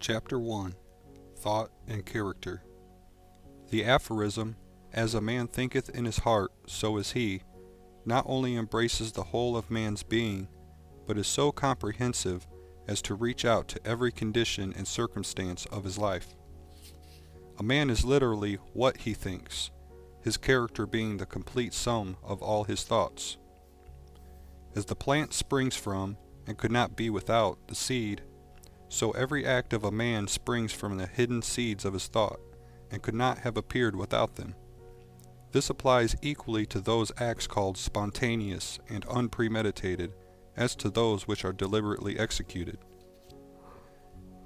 Chapter 1. Thought and Character. The aphorism, "As a man thinketh in his heart, so is he," not only embraces the whole of man's being, but is so comprehensive as to reach out to every condition and circumstance of his life. A man is literally what he thinks, his character being the complete sum of all his thoughts. As the plant springs from, and could not be without, the seed, so every act of a man springs from the hidden seeds of his thought, and could not have appeared without them. This applies equally to those acts called spontaneous and unpremeditated, as to those which are deliberately executed.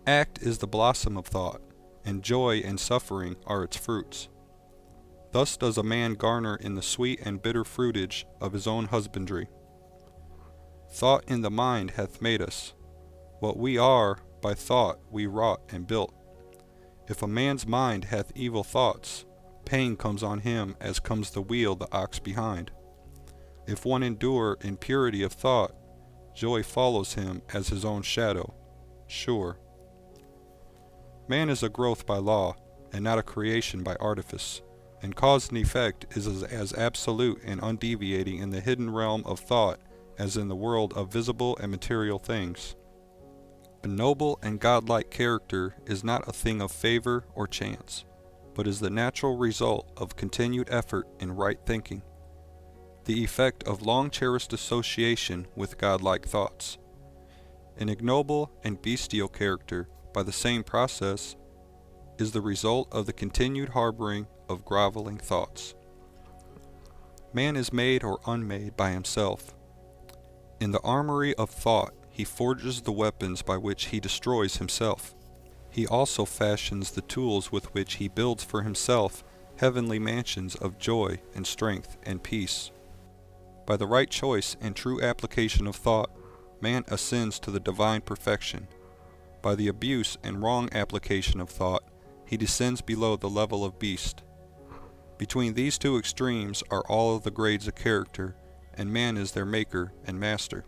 Act is the blossom of thought, and joy and suffering are its fruits. Thus does a man garner in the sweet and bitter fruitage of his own husbandry. Thought in the mind hath made us. What we are, by thought we wrought and built. If a man's mind hath evil thoughts, pain comes on him as comes the wheel the ox behind. If one endure in purity of thought, joy follows him as his own shadow, sure. Man is a growth by law, and not a creation by artifice, and cause and effect is as absolute and undeviating in the hidden realm of thought as in the world of visible and material things. A noble and godlike character is not a thing of favor or chance, but is the natural result of continued effort in right thinking, the effect of long-cherished association with godlike thoughts. An ignoble and bestial character, by the same process, is the result of the continued harboring of groveling thoughts. Man is made or unmade by himself. In the armory of thought, he forges the weapons by which he destroys himself. He also fashions the tools with which he builds for himself heavenly mansions of joy and strength and peace. By the right choice and true application of thought, man ascends to the divine perfection. By the abuse and wrong application of thought, he descends below the level of beast. Between these two extremes are all of the grades of character, and man is their maker and master.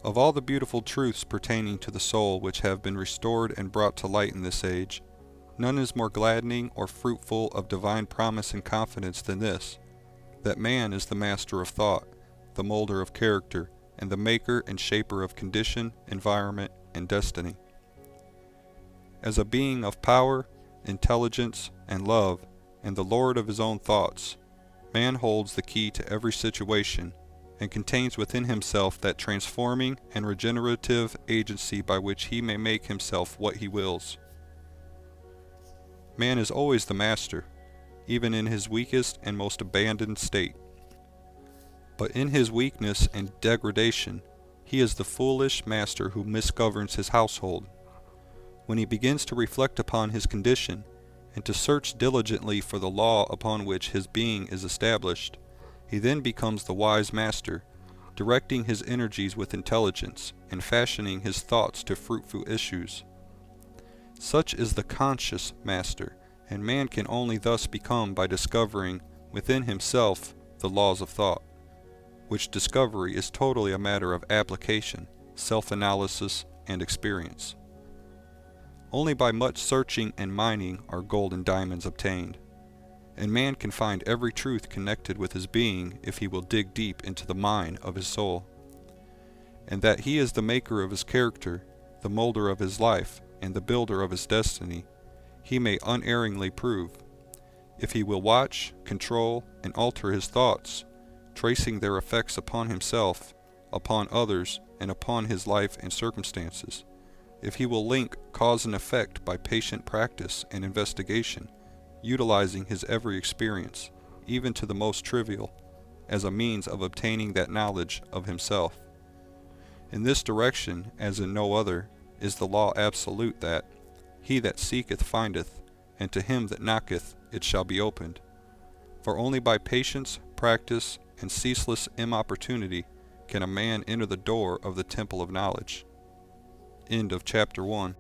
Of all the beautiful truths pertaining to the soul which have been restored and brought to light in this age, none is more gladdening or fruitful of divine promise and confidence than this, that man is the master of thought, the moulder of character, and the maker and shaper of condition, environment, and destiny. As a being of power, intelligence, and love, and the lord of his own thoughts, man holds the key to every situation, and contains within himself that transforming and regenerative agency by which he may make himself what he wills. Man is always the master, even in his weakest and most abandoned state. But in his weakness and degradation, he is the foolish master who misgoverns his household. When he begins to reflect upon his condition, and to search diligently for the law upon which his being is established, he then becomes the wise master, directing his energies with intelligence, and fashioning his thoughts to fruitful issues. Such is the conscious master, and man can only thus become by discovering within himself the laws of thought, which discovery is totally a matter of application, self-analysis, and experience. Only by much searching and mining are gold and diamonds obtained, and man can find every truth connected with his being if he will dig deep into the mine of his soul. And that he is the maker of his character, the moulder of his life, and the builder of his destiny, he may unerringly prove, if he will watch, control, and alter his thoughts, tracing their effects upon himself, upon others, and upon his life and circumstances. If he will link cause and effect by patient practice and investigation, utilizing his every experience, even to the most trivial, as a means of obtaining that knowledge of himself. In this direction, as in no other, is the law absolute that, he that seeketh findeth, and to him that knocketh it shall be opened. For only by patience, practice, and ceaseless importunity can a man enter the door of the temple of knowledge. End of chapter 1.